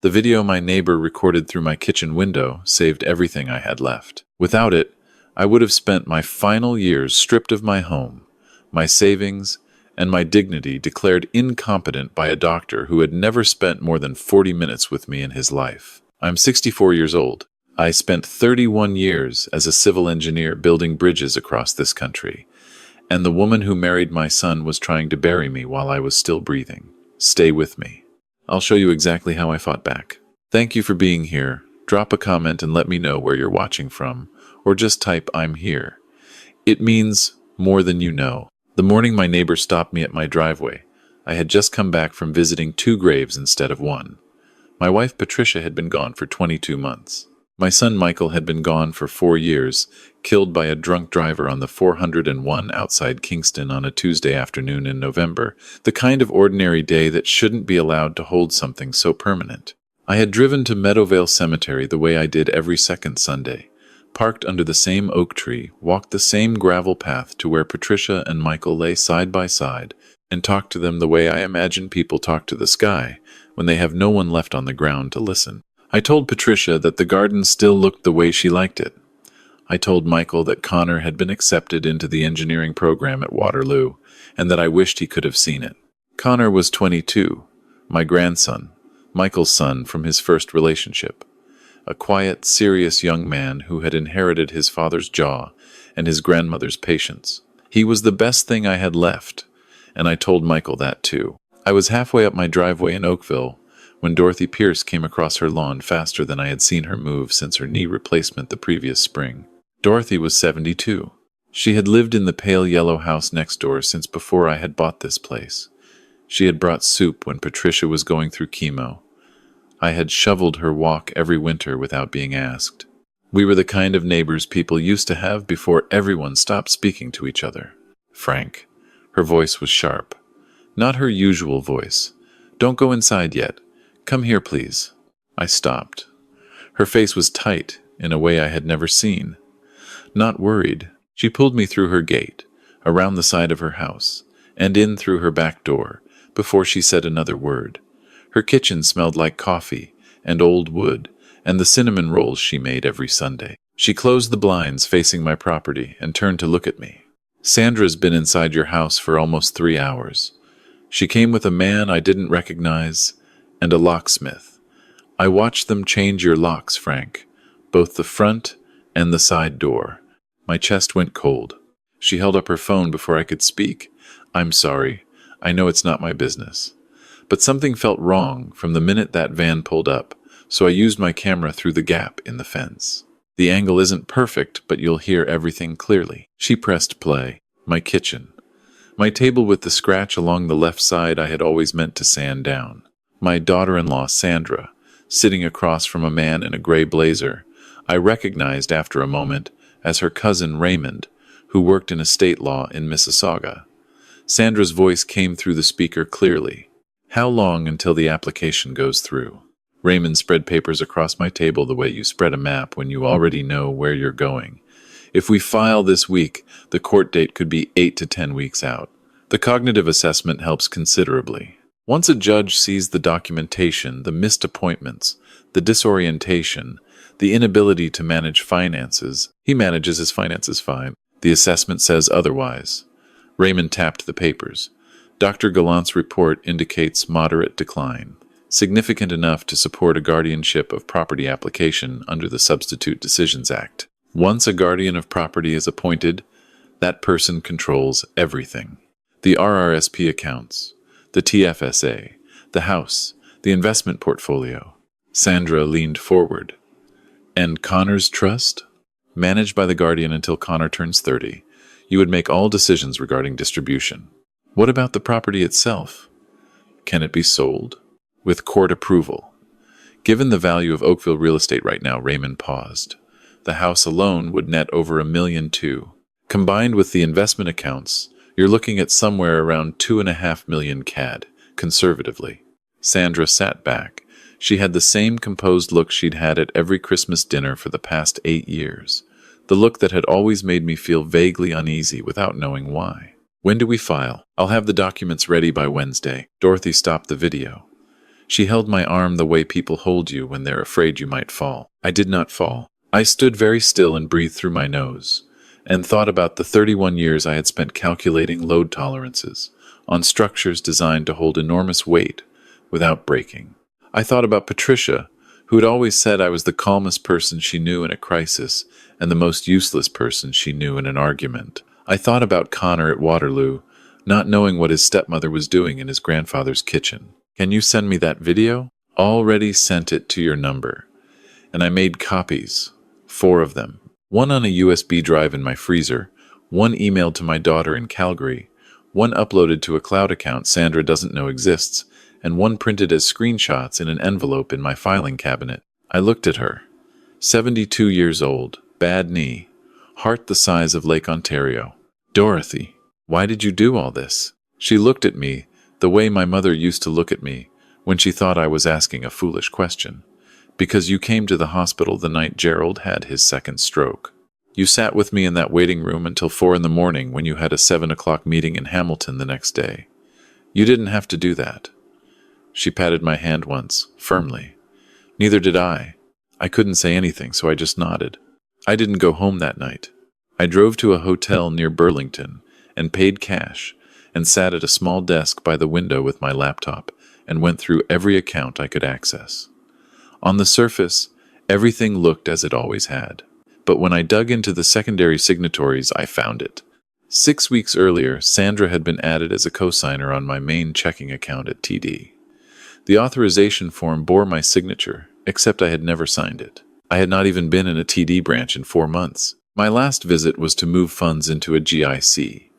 The video my neighbor recorded through my kitchen window saved everything I had left. Without it, I would have spent my final years stripped of my home, my savings, and my dignity declared incompetent by a doctor who had never spent more than 40 minutes with me in his life. I'm 64 years old. I spent 31 years as a civil engineer building bridges across this country, and the woman who married my son was trying to bury me while I was still breathing. Stay with me. I'll show you exactly how I fought back. Thank you for being here. Drop a comment and let me know where you're watching from, or just type "I'm here." It means more than you know. The morning my neighbor stopped me at my driveway, I had just come back from visiting 2 graves instead of 1. My wife Patricia had been gone for 22 months. My son Michael had been gone for 4 years, killed by a drunk driver on the 401 outside Kingston on a Tuesday afternoon in November, the kind of ordinary day that shouldn't be allowed to hold something so permanent. I had driven to Meadowvale Cemetery the way I did every second Sunday, parked under the same oak tree, walked the same gravel path to where Patricia and Michael lay side by side, and talked to them the way I imagine people talk to the sky when they have no one left on the ground to listen. I told Patricia that the garden still looked the way she liked it. I told Michael that Connor had been accepted into the engineering program at Waterloo, and that I wished he could have seen it. Connor was 22, my grandson, Michael's son from his first relationship. A quiet, serious young man who had inherited his father's jaw and his grandmother's patience. He was the best thing I had left, and I told Michael that too. I was halfway up my driveway in Oakville when Dorothy Pierce came across her lawn faster than I had seen her move since her knee replacement the previous spring. Dorothy was 72. She had lived in the pale yellow house next door since before I had bought this place. She had brought soup when Patricia was going through chemo. I had shoveled her walk every winter without being asked. We were the kind of neighbors people used to have before everyone stopped speaking to each other. Frank. Her voice was sharp. Not her usual voice. "Don't go inside yet. Come here, please." I stopped. Her face was tight in a way I had never seen. Not worried, she pulled me through her gate, around the side of her house, and in through her back door, before she said another word. Her kitchen smelled like coffee and old wood and the cinnamon rolls she made every Sunday. She closed the blinds facing my property and turned to look at me. "Sandra's been inside your house for almost 3 hours. She came with a man I didn't recognize and a locksmith. I watched them change your locks, Frank, both the front and the side door." My chest went cold. She held up her phone before I could speak. "I'm sorry. I know it's not my business. But something felt wrong from the minute that van pulled up, so I used my camera through the gap in the fence. The angle isn't perfect, but you'll hear everything clearly." She pressed play. My kitchen. My table with the scratch along the left side I had always meant to sand down. My daughter-in-law, Sandra, sitting across from a man in a gray blazer, I recognized after a moment as her cousin Raymond, who worked in estate law in Mississauga. Sandra's voice came through the speaker clearly. "How long until the application goes through?" Raymond spread papers across my table the way you spread a map when you already know where you're going. "If we file this week, the court date could be 8 to 10 weeks out. The cognitive assessment helps considerably. Once a judge sees the documentation, the missed appointments, the disorientation, the inability to manage finances, he manages his finances fine. The assessment says otherwise." Raymond tapped the papers. "Dr. Gallant's report indicates moderate decline, significant enough to support a guardianship of property application under the Substitute Decisions Act. Once a guardian of property is appointed, that person controls everything. The RRSP accounts, the TFSA, the house, the investment portfolio." Sandra leaned forward. "And Connor's trust? Managed by the guardian until Connor turns 30. You would make all decisions regarding distribution. What about the property itself? Can it be sold? With court approval?" Given the value of Oakville real estate right now, Raymond paused. The house alone would net over $1 million too. Combined with the investment accounts, you're looking at somewhere around 2.5 million CAD, conservatively. Sandra sat back. She had the same composed look she'd had at every Christmas dinner for the past 8 years. The look that had always made me feel vaguely uneasy without knowing why. "When do we file? I'll have the documents ready by Wednesday." Dorothy stopped the video. She held my arm the way people hold you when they're afraid you might fall. I did not fall. I stood very still and breathed through my nose, and thought about the 31 years I had spent calculating load tolerances on structures designed to hold enormous weight without breaking. I thought about Patricia, who had always said I was the calmest person she knew in a crisis and the most useless person she knew in an argument. I thought about Connor at Waterloo, not knowing what his stepmother was doing in his grandfather's kitchen. Can you send me that video? Already sent it to your number. And I made copies, 4 of them. One on a USB drive in my freezer, one emailed to my daughter in Calgary, one uploaded to a cloud account Sandra doesn't know exists, and one printed as screenshots in an envelope in my filing cabinet. I looked at her. 72 years old, bad knee, heart the size of Lake Ontario. Dorothy, why did you do all this? She looked at me the way my mother used to look at me when she thought I was asking a foolish question. Because you came to the hospital the night Gerald had his second stroke. You sat with me in that waiting room until 4 in the morning when you had a 7 o'clock meeting in Hamilton the next day. You didn't have to do that. She patted my hand once, firmly. Neither did I. I couldn't say anything, so I just nodded. I didn't go home that night. I drove to a hotel near Burlington and paid cash and sat at a small desk by the window with my laptop and went through every account I could access. On the surface, everything looked as it always had. But when I dug into the secondary signatories, I found it. 6 weeks earlier, Sandra had been added as a cosigner on my main checking account at TD. The authorization form bore my signature, except I had never signed it. I had not even been in a TD branch in 4 months. My last visit was to move funds into a GIC,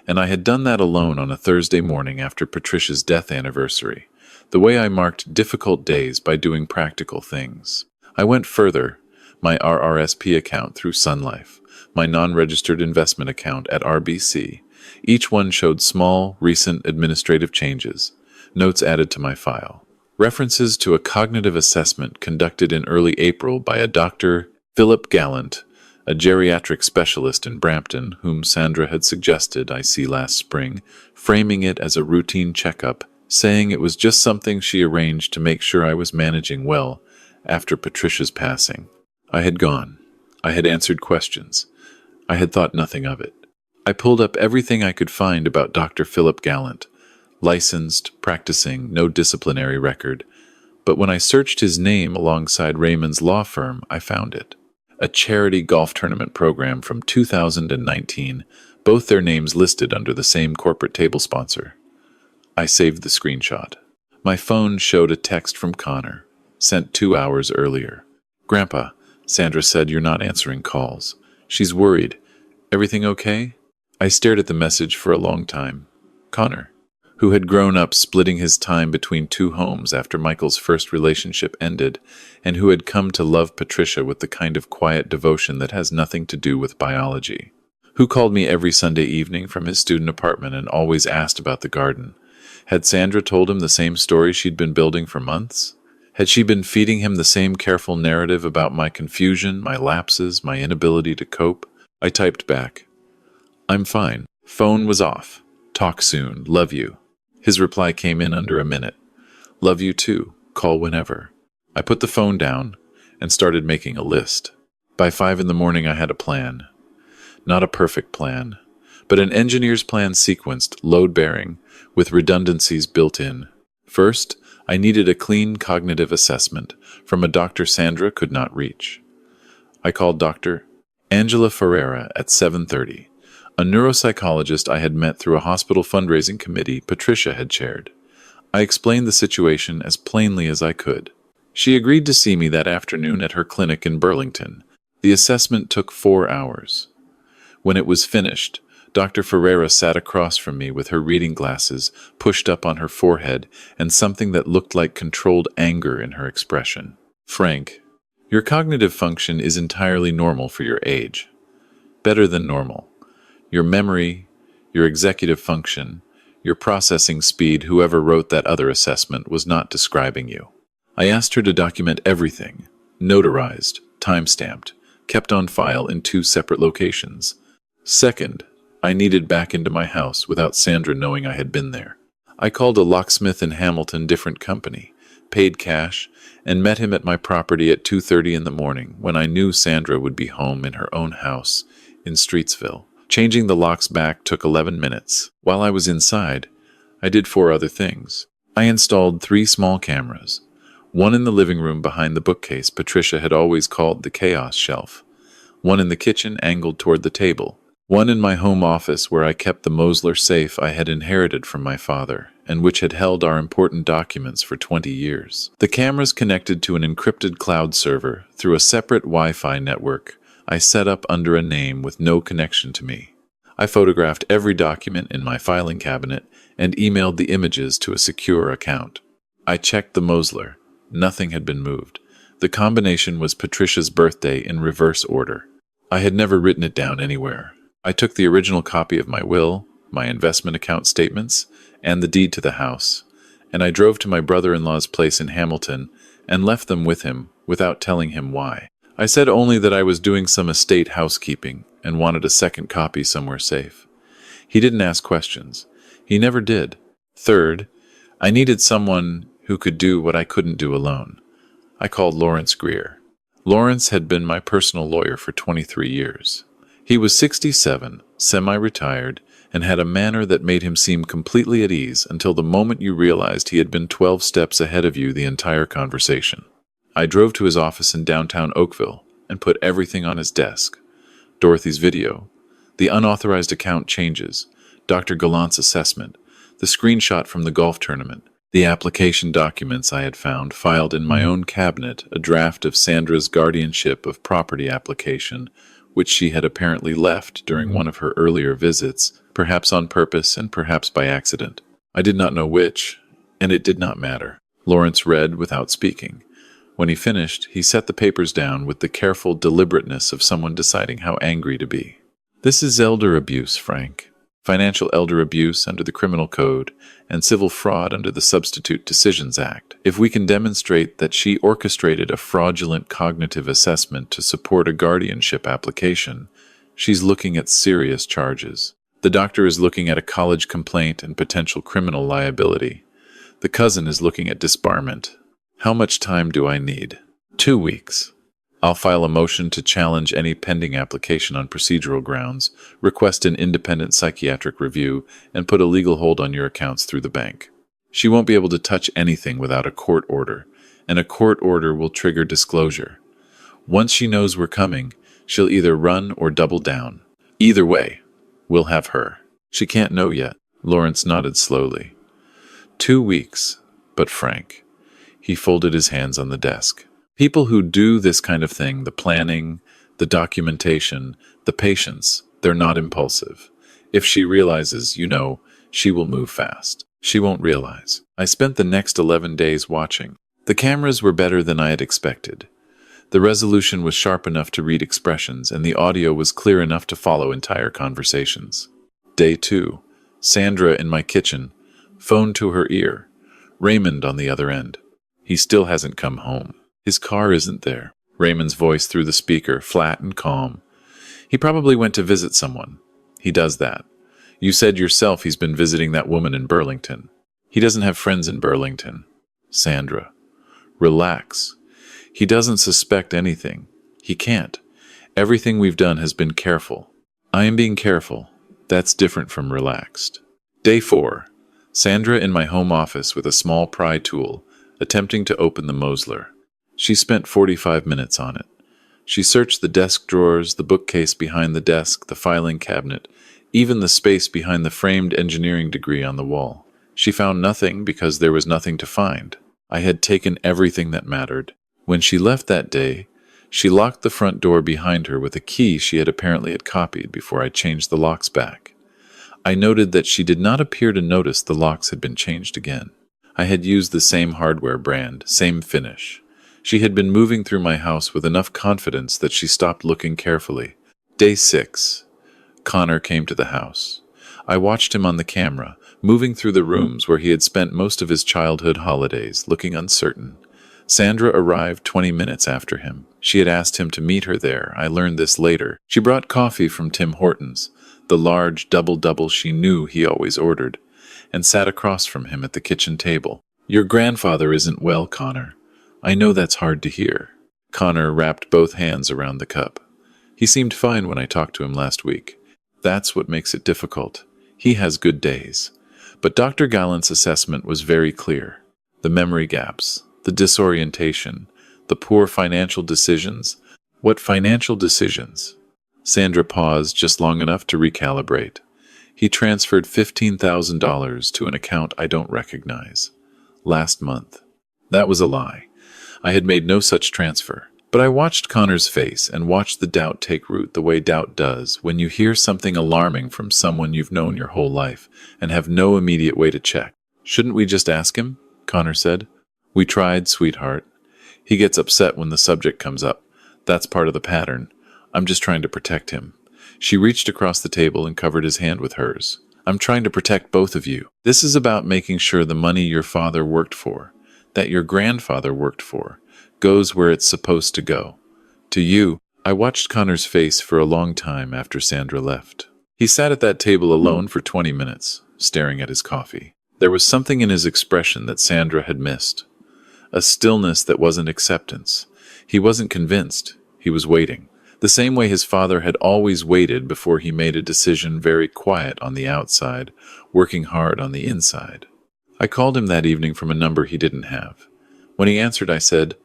and I had done that alone on a Thursday morning after Patricia's death anniversary, the way I marked difficult days by doing practical things. I went further, my RRSP account through Sun Life, my non-registered investment account at RBC. Each one showed small, recent administrative changes, notes added to my file, references to a cognitive assessment conducted in early April by a Dr. Philip Gallant, a geriatric specialist in Brampton, whom Sandra had suggested I see last spring, framing it as a routine checkup, saying it was just something she arranged to make sure I was managing well after Patricia's passing. I had gone. I had answered questions. I had thought nothing of it. I pulled up everything I could find about Dr. Philip Gallant, licensed, practicing, no disciplinary record, but when I searched his name alongside Raymond's law firm, I found it. A charity golf tournament program from 2019, both their names listed under the same corporate table sponsor. I saved the screenshot. My phone showed a text from Connor, sent 2 hours earlier. Grandpa, Sandra said you're not answering calls. She's worried. Everything okay? I stared at the message for a long time. Connor, who had grown up splitting his time between 2 homes after Michael's first relationship ended, and who had come to love Patricia with the kind of quiet devotion that has nothing to do with biology. Who called me every Sunday evening from his student apartment and always asked about the garden. Had Sandra told him the same story she'd been building for months? Had she been feeding him the same careful narrative about my confusion, my lapses, my inability to cope? I typed back, I'm fine. Phone was off. Talk soon. Love you. His reply came in under a minute. Love you too. Call whenever. I put the phone down and started making a list. By 5 in the morning I had a plan. Not a perfect plan, but an engineer's plan sequenced, load-bearing, with redundancies built in. First, I needed a clean cognitive assessment from a doctor Sandra could not reach. I called Dr. Angela Ferreira at 7:30, a neuropsychologist I had met through a hospital fundraising committee Patricia had chaired. I explained the situation as plainly as I could. She agreed to see me that afternoon at her clinic in Burlington. The assessment took 4 hours. When it was finished, Dr. Ferreira sat across from me with her reading glasses pushed up on her forehead and something that looked like controlled anger in her expression. Frank, your cognitive function is entirely normal for your age. Better than normal. Your memory, your executive function, your processing speed, whoever wrote that other assessment was not describing you. I asked her to document everything, notarized, time-stamped, kept on file in 2 separate locations. Second, I needed back into my house without Sandra knowing I had been there. I called a locksmith in Hamilton, different company, paid cash, and met him at my property at 2:30 in the morning when I knew Sandra would be home in her own house in Streetsville. Changing the locks back took 11 minutes. While I was inside, I did 4 other things. I installed 3 small cameras, one in the living room behind the bookcase Patricia had always called the chaos shelf, one in the kitchen angled toward the table, one in my home office where I kept the Mosler safe I had inherited from my father and which had held our important documents for 20 years. The cameras connected to an encrypted cloud server through a separate Wi-Fi network I set up under a name with no connection to me. I photographed every document in my filing cabinet and emailed the images to a secure account. I checked the Mosler. Nothing had been moved. The combination was Patricia's birthday in reverse order. I had never written it down anywhere. I took the original copy of my will, my investment account statements, and the deed to the house, and I drove to my brother-in-law's place in Hamilton and left them with him without telling him why. I said only that I was doing some estate housekeeping and wanted a second copy somewhere safe. He didn't ask questions. He never did. Third, I needed someone who could do what I couldn't do alone. I called Lawrence Greer. Lawrence had been my personal lawyer for 23 years. He was 67, semi-retired, and had a manner that made him seem completely at ease until the moment you realized he had been 12 steps ahead of you the entire conversation. I drove to his office in downtown Oakville and put everything on his desk. Dorothy's video, the unauthorized account changes, Dr. Gallant's assessment, the screenshot from the golf tournament, the application documents I had found filed in my own cabinet, a draft of Sandra's guardianship of property application, which she had apparently left during one of her earlier visits, perhaps on purpose and perhaps by accident. I did not know which, and it did not matter. Lawrence read without speaking. When he finished, he set the papers down with the careful deliberateness of someone deciding how angry to be. This is elder abuse, Frank. Financial elder abuse under the Criminal Code, and civil fraud under the Substitute Decisions Act. If we can demonstrate that she orchestrated a fraudulent cognitive assessment to support a guardianship application, she's looking at serious charges. The doctor is looking at a college complaint and potential criminal liability. The cousin is looking at disbarment. How much time do I need? 2 weeks. I'll file a motion to challenge any pending application on procedural grounds, request an independent psychiatric review, and put a legal hold on your accounts through the bank. She won't be able to touch anything without a court order, and a court order will trigger disclosure. Once she knows we're coming, she'll either run or double down. Either way, we'll have her. She can't know yet. Lawrence nodded slowly. 2 weeks, but Frank. He folded his hands on the desk. People who do this kind of thing, the planning, the documentation, the patience, they're not impulsive. If she realizes, she will move fast. She won't realize. I spent the next 11 days watching. The cameras were better than I had expected. The resolution was sharp enough to read expressions, and the audio was clear enough to follow entire conversations. Day 2. Sandra in my kitchen, phone to her ear. Raymond on the other end. He still hasn't come home. His car isn't there. Raymond's voice through the speaker, flat and calm. He probably went to visit someone. He does that. You said yourself he's been visiting that woman in Burlington. He doesn't have friends in Burlington. Sandra. Relax. He doesn't suspect anything. He can't. Everything we've done has been careful. I am being careful. That's different from relaxed. Day 4. Sandra in my home office with a small pry tool, attempting to open the Mosler. She spent 45 minutes on it. She searched the desk drawers, the bookcase behind the desk, the filing cabinet, even the space behind the framed engineering degree on the wall. She found nothing because there was nothing to find. I had taken everything that mattered. When she left that day, she locked the front door behind her with a key she had apparently copied before I changed the locks back. I noted that she did not appear to notice the locks had been changed again. I had used the same hardware brand, same finish. She had been moving through my house with enough confidence that she stopped looking carefully. Day 6. Connor came to the house. I watched him on the camera, moving through the rooms where he had spent most of his childhood holidays, looking uncertain. Sandra arrived 20 minutes after him. She had asked him to meet her there. I learned this later. She brought coffee from Tim Hortons, the large double-double she knew he always ordered, and sat across from him at the kitchen table. Your grandfather isn't well, Connor. I know that's hard to hear. Connor wrapped both hands around the cup. He seemed fine when I talked to him last week. That's what makes it difficult. He has good days. But Dr. Gallant's assessment was very clear. The memory gaps, the disorientation, the poor financial decisions. What financial decisions? Sandra paused just long enough to recalibrate. He transferred $15,000 to an account I don't recognize. Last month. That was a lie. I had made no such transfer. But I watched Connor's face and watched the doubt take root the way doubt does when you hear something alarming from someone you've known your whole life and have no immediate way to check. Shouldn't we just ask him? Connor said. We tried, sweetheart. He gets upset when the subject comes up. That's part of the pattern. I'm just trying to protect him. She reached across the table and covered his hand with hers. I'm trying to protect both of you. This is about making sure the money your father worked for, that your grandfather worked for, goes where it's supposed to go. To you. I watched Connor's face for a long time after Sandra left. He sat at that table alone for 20 minutes, staring at his coffee. There was something in his expression that Sandra had missed. A stillness that wasn't acceptance. He wasn't convinced. He was waiting. The same way his father had always waited before he made a decision, very quiet on the outside, working hard on the inside. I called him that evening from a number he didn't have. When he answered, I said,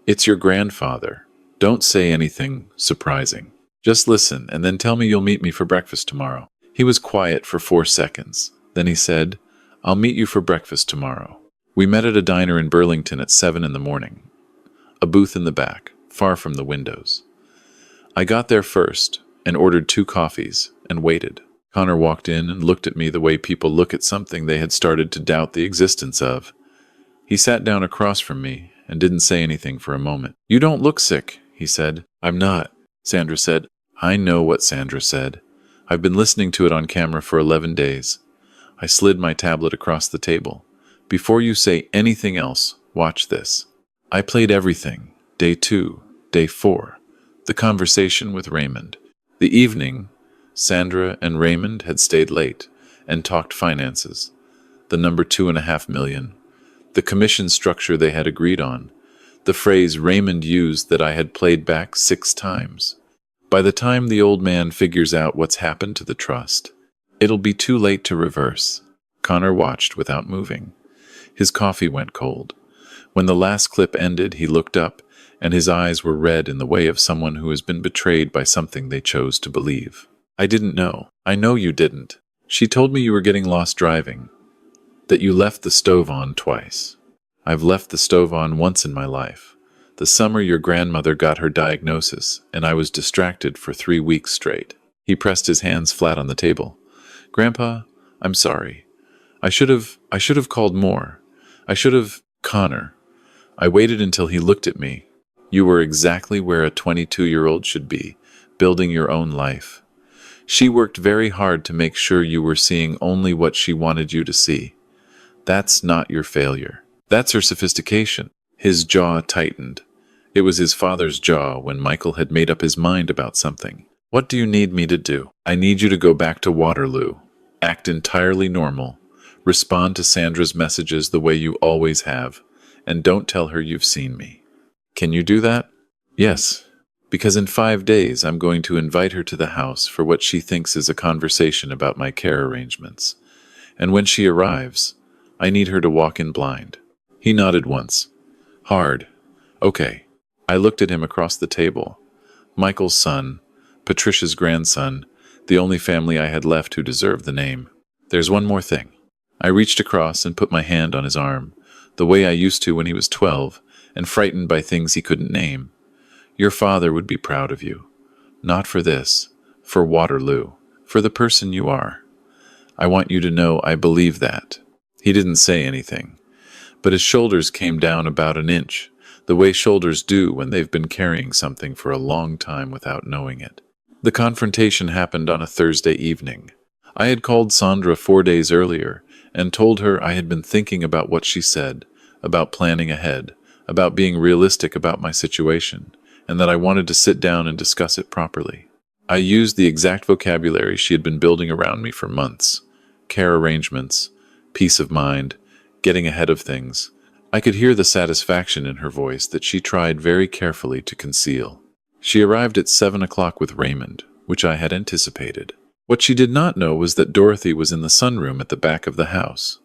"It's your grandfather. Don't say anything surprising. Just listen, and then tell me you'll meet me for breakfast tomorrow." He was quiet for 4 seconds. Then he said, "I'll meet you for breakfast tomorrow." We met at a diner in Burlington at 7 in the morning. A booth in the back, far from the windows. I got there first and ordered 2 coffees and waited. Connor walked in and looked at me the way people look at something they had started to doubt the existence of. He sat down across from me and didn't say anything for a moment. "You don't look sick," he said. "I'm not," Sandra said. I know what Sandra said. I've been listening to it on camera for 11 days. I slid my tablet across the table. "Before you say anything else, watch this." I played everything. Day 2, day 4. The conversation with Raymond. The evening, Sandra and Raymond had stayed late and talked finances. The number $2.5 million. The commission structure they had agreed on. The phrase Raymond used that I had played back 6 times. By the time the old man figures out what's happened to the trust, it'll be too late to reverse. Connor watched without moving. His coffee went cold. When the last clip ended, he looked up, and his eyes were red in the way of someone who has been betrayed by something they chose to believe. "I didn't know. I know you didn't. She told me you were getting lost driving. That you left the stove on twice. I've left the stove on once in my life. The summer your grandmother got her diagnosis, and I was distracted for 3 weeks straight." He pressed his hands flat on the table. "Grandpa, I'm sorry. I should have called more. Connor." I waited until he looked at me. "You were exactly where a 22-year-old should be, building your own life. She worked very hard to make sure you were seeing only what she wanted you to see. That's not your failure. That's her sophistication." His jaw tightened. It was his father's jaw when Michael had made up his mind about something. "What do you need me to do?" "I need you to go back to Waterloo. Act entirely normal. Respond to Sandra's messages the way you always have. And don't tell her you've seen me." "Can you do that?" "Yes. Because in 5 days I'm going to invite her to the house for what she thinks is a conversation about my care arrangements. And when she arrives, I need her to walk in blind." He nodded once. Hard. "Okay." I looked at him across the table. Michael's son, Patricia's grandson, the only family I had left who deserved the name. "There's one more thing." I reached across and put my hand on his arm, the way I used to when he was 12, and frightened by things he couldn't name. "Your father would be proud of you. Not for this, for Waterloo, for the person you are. I want you to know I believe that." He didn't say anything, but his shoulders came down about an inch, the way shoulders do when they've been carrying something for a long time without knowing it. The confrontation happened on a Thursday evening. I had called Sandra 4 days earlier and told her I had been thinking about what she said, about planning ahead, about being realistic about my situation, and that I wanted to sit down and discuss it properly. I used the exact vocabulary she had been building around me for months. Care arrangements, peace of mind, getting ahead of things, I could hear the satisfaction in her voice that she tried very carefully to conceal. She arrived at 7 o'clock with Raymond, which I had anticipated. What she did not know was that Dorothy was in the sunroom at the back of the house,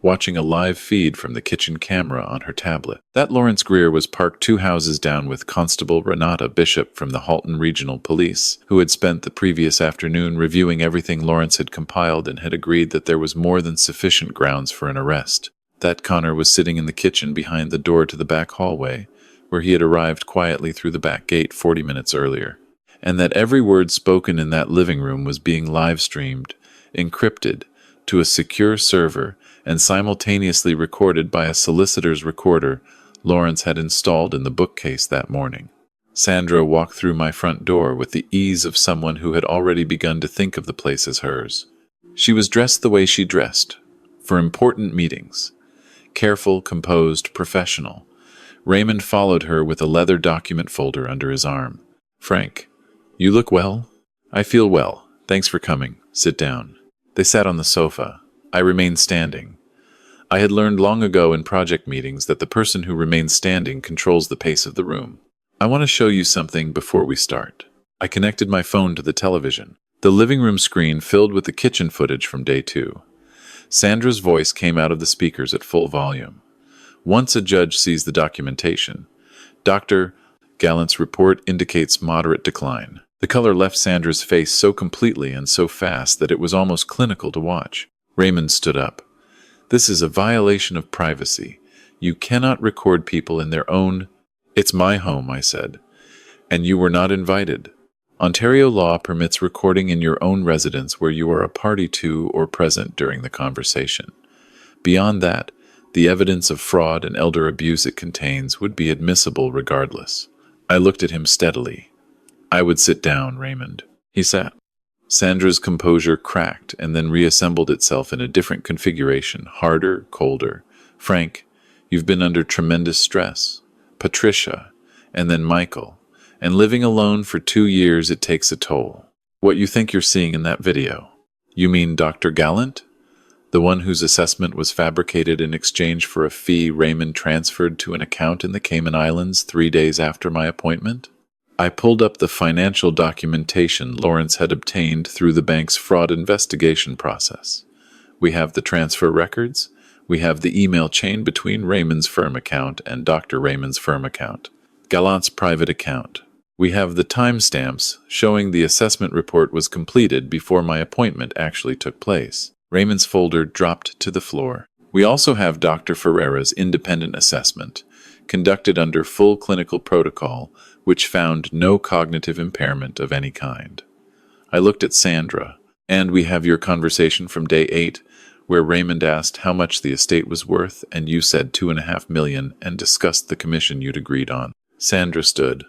watching a live feed from the kitchen camera on her tablet. That Lawrence Greer was parked 2 houses down with Constable Renata Bishop from the Halton Regional Police, who had spent the previous afternoon reviewing everything Lawrence had compiled and had agreed that there was more than sufficient grounds for an arrest. That Connor was sitting in the kitchen behind the door to the back hallway, where he had arrived quietly through the back gate 40 minutes earlier, and that every word spoken in that living room was being live-streamed, encrypted, to a secure server, and simultaneously recorded by a solicitor's recorder Lawrence had installed in the bookcase that morning. Sandra walked through my front door with the ease of someone who had already begun to think of the place as hers. She was dressed the way she dressed, for important meetings. Careful, composed, professional. Raymond followed her with a leather document folder under his arm. "Frank, you look well?" "I feel well. Thanks for coming. Sit down." They sat on the sofa. I remained standing. I had learned long ago in project meetings that the person who remains standing controls the pace of the room. "I want to show you something before we start." I connected my phone to the television. The living room screen filled with the kitchen footage from day 2. Sandra's voice came out of the speakers at full volume. "Once a judge sees the documentation, Dr. Gallant's report indicates moderate decline." The color left Sandra's face so completely and so fast that it was almost clinical to watch. Raymond stood up. "This is a violation of privacy. You cannot record people in their own—" "It's my home," I said, "and you were not invited. Ontario law permits recording in your own residence where you are a party to or present during the conversation. Beyond that, the evidence of fraud and elder abuse it contains would be admissible regardless." I looked at him steadily. "I would sit down, Raymond." He sat. Sandra's composure cracked and then reassembled itself in a different configuration, harder, colder. "Frank, you've been under tremendous stress. Patricia, and then Michael. And living alone for 2 years, it takes a toll. What you think you're seeing in that video. You mean Dr. Gallant? The one whose assessment was fabricated in exchange for a fee Raymond transferred to an account in the Cayman Islands 3 days after my appointment?" I pulled up the financial documentation Lawrence had obtained through the bank's fraud investigation process. We have the transfer records. We have the email chain between Raymond's firm account and Dr. Raymond's firm account, Gallant's private account. We have the timestamps showing the assessment report was completed before my appointment actually took place. Raymond's folder dropped to the floor. We also have Dr. Ferreira's independent assessment, conducted under full clinical protocol, which found no cognitive impairment of any kind. I looked at Sandra. "And we have your conversation from day 8, where Raymond asked how much the estate was worth, and you said $2.5 million and discussed the commission you'd agreed on." Sandra stood.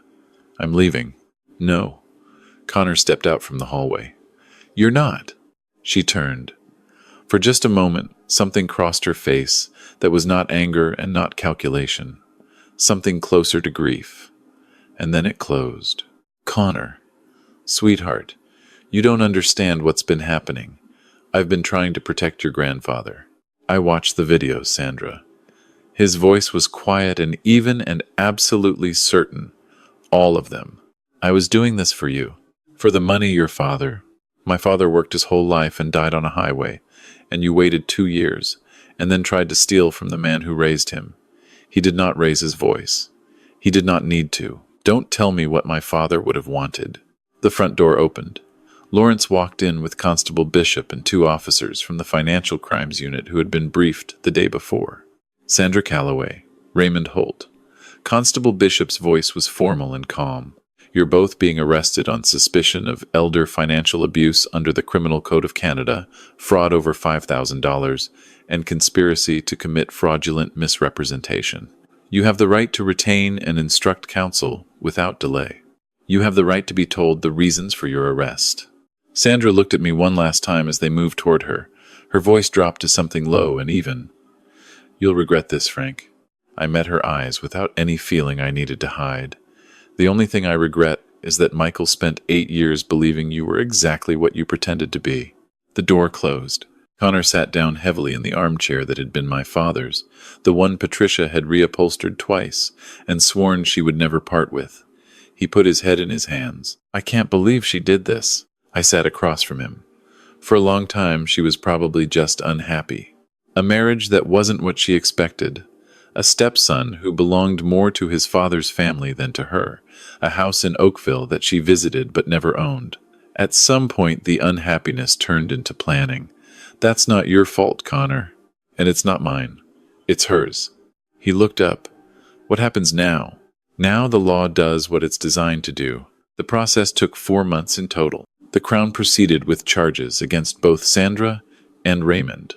"I'm leaving." "No." Connor stepped out from the hallway. "You're not." She turned. For just a moment, something crossed her face that was not anger and not calculation. Something closer to grief. And then it closed. "Connor, sweetheart, you don't understand what's been happening. I've been trying to protect your grandfather." I watched the videos, Sandra. His voice was quiet and even and absolutely certain. All of them. "I was doing this for you. For the money your father. My father worked his whole life and died on a highway, and you waited 2 years, and then tried to steal from the man who raised him. He did not raise his voice. He did not need to. Don't tell me what my father would have wanted." The front door opened. Lawrence walked in with Constable Bishop and 2 officers from the Financial Crimes Unit who had been briefed the day before. Sandra Calloway, Raymond Holt. Constable Bishop's voice was formal and calm. "You're both being arrested on suspicion of elder financial abuse under the Criminal Code of Canada, fraud over $5,000, and conspiracy to commit fraudulent misrepresentation. You have the right to retain and instruct counsel without delay. You have the right to be told the reasons for your arrest." Sandra looked at me one last time as they moved toward her. Her voice dropped to something low and even. "You'll regret this, Frank." I met her eyes without any feeling I needed to hide. "The only thing I regret is that Michael spent 8 years believing you were exactly what you pretended to be." The door closed. Connor sat down heavily in the armchair that had been my father's, the one Patricia had reupholstered twice and sworn she would never part with. He put his head in his hands. I can't believe she did this. I sat across from him. For a long time, she was probably just unhappy. A marriage that wasn't what she expected. A stepson who belonged more to his father's family than to her. A house in Oakville that she visited but never owned. At some point, the unhappiness turned into planning. That's not your fault, Connor. And it's not mine. It's hers. He looked up. What happens now? Now the law does what it's designed to do. The process took 4 months in total. The Crown proceeded with charges against both Sandra and Raymond.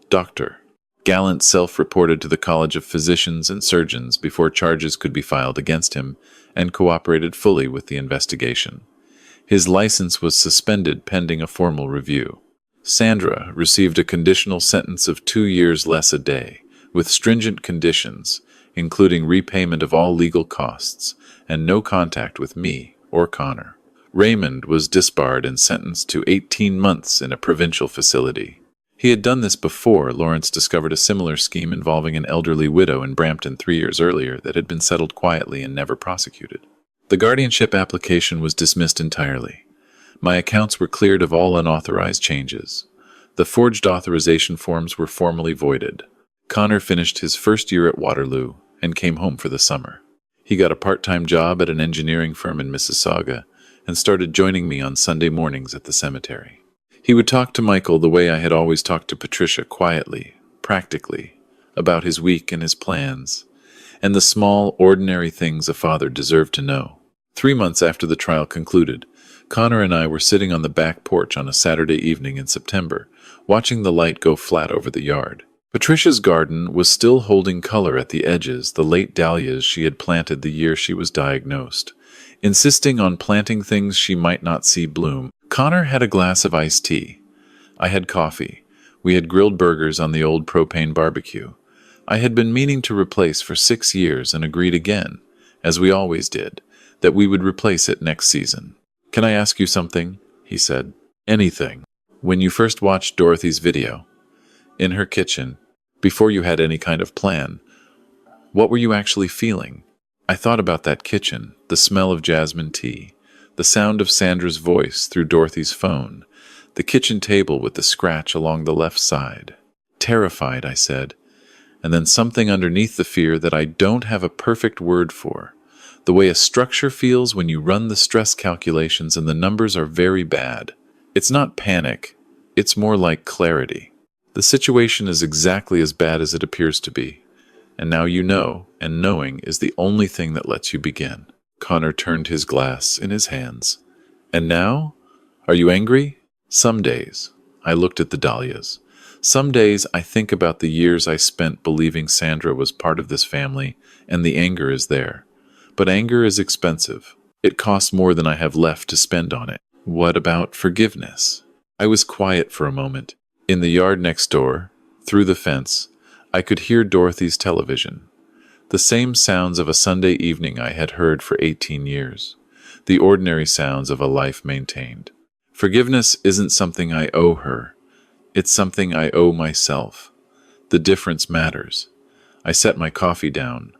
Dr. Gallant self-reported to the College of Physicians and Surgeons before charges could be filed against him and cooperated fully with the investigation. His license was suspended pending a formal review. Sandra received a conditional sentence of 2 years less a day, with stringent conditions, including repayment of all legal costs and no contact with me or Connor. Raymond was disbarred and sentenced to 18 months in a provincial facility. He had done this before Lawrence discovered a similar scheme involving an elderly widow in Brampton 3 years earlier that had been settled quietly and never prosecuted. The guardianship application was dismissed entirely. My accounts were cleared of all unauthorized changes. The forged authorization forms were formally voided. Connor finished his first year at Waterloo and came home for the summer. He got a part-time job at an engineering firm in Mississauga and started joining me on Sunday mornings at the cemetery. He would talk to Michael the way I had always talked to Patricia, quietly, practically, about his week and his plans, and the small, ordinary things a father deserved to know. 3 months after the trial concluded, Connor and I were sitting on the back porch on a Saturday evening in September, watching the light go flat over the yard. Patricia's garden was still holding color at the edges, the late dahlias she had planted the year she was diagnosed. Insisting on planting things she might not see bloom, Connor had a glass of iced tea. I had coffee. We had grilled burgers on the old propane barbecue. I had been meaning to replace for 6 years and agreed again, as we always did, that we would replace it next season. "Can I ask you something?" he said. "Anything." "When you first watched Dorothy's video, in her kitchen, before you had any kind of plan, what were you actually feeling?" I thought about that kitchen, the smell of jasmine tea, the sound of Sandra's voice through Dorothy's phone, the kitchen table with the scratch along the left side. "Terrified," I said, and then something underneath the fear that I don't have a perfect word for. The way a structure feels when you run the stress calculations and the numbers are very bad. It's not panic, it's more like clarity. The situation is exactly as bad as it appears to be. And now you know, and knowing is the only thing that lets you begin. Connor turned his glass in his hands. "And now? Are you angry?" "Some days." I looked at the dahlias. "Some days I think about the years I spent believing Sandra was part of this family, and the anger is there. But anger is expensive. It costs more than I have left to spend on it." "What about forgiveness?" I was quiet for a moment. In the yard next door, through the fence, I could hear Dorothy's television. The same sounds of a Sunday evening I had heard for 18 years. The ordinary sounds of a life maintained. Forgiveness isn't something I owe her. It's something I owe myself. The difference matters. I set my coffee down.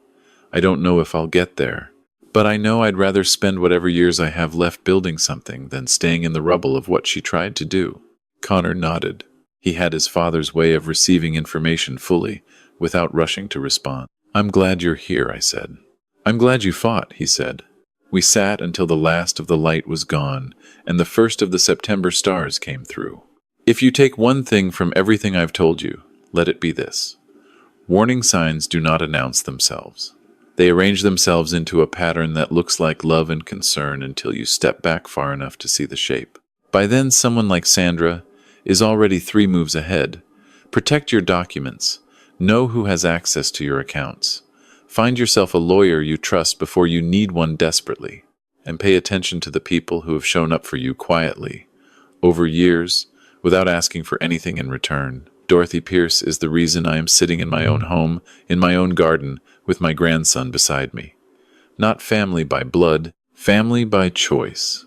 I don't know if I'll get there, but I know I'd rather spend whatever years I have left building something than staying in the rubble of what she tried to do. Connor nodded. He had his father's way of receiving information fully, without rushing to respond. "I'm glad you're here," I said. "I'm glad you fought," he said. We sat until the last of the light was gone, and the first of the September stars came through. If you take one thing from everything I've told you, let it be this. Warning signs do not announce themselves. They arrange themselves into a pattern that looks like love and concern until you step back far enough to see the shape. By then, someone like Sandra is already 3 moves ahead. Protect your documents. Know who has access to your accounts. Find yourself a lawyer you trust before you need one desperately. And pay attention to the people who have shown up for you quietly, over years, without asking for anything in return. Dorothy Pierce is the reason I am sitting in my own home, in my own garden, with my grandson beside me. Not family by blood, family by choice,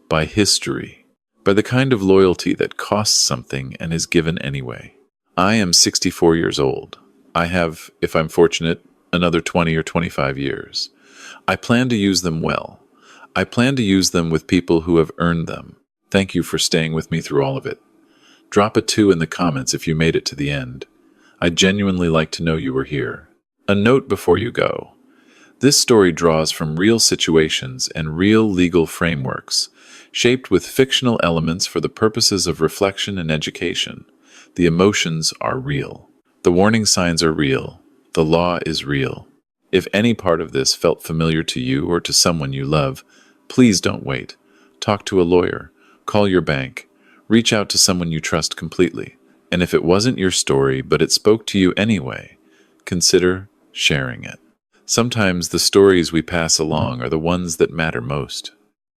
by history, by the kind of loyalty that costs something and is given anyway. I am 64 years old. I have, if I'm fortunate, another 20 or 25 years. I plan to use them well. I plan to use them with people who have earned them. Thank you for staying with me through all of it. Drop a 2 in the comments if you made it to the end. I'd genuinely like to know you were here. A note before you go. This story draws from real situations and real legal frameworks, shaped with fictional elements for the purposes of reflection and education. The emotions are real. The warning signs are real. The law is real. If any part of this felt familiar to you or to someone you love, please don't wait. Talk to a lawyer. Call your bank. Reach out to someone you trust completely. And if it wasn't your story, but it spoke to you anyway, consider sharing it. Sometimes the stories we pass along are the ones that matter most.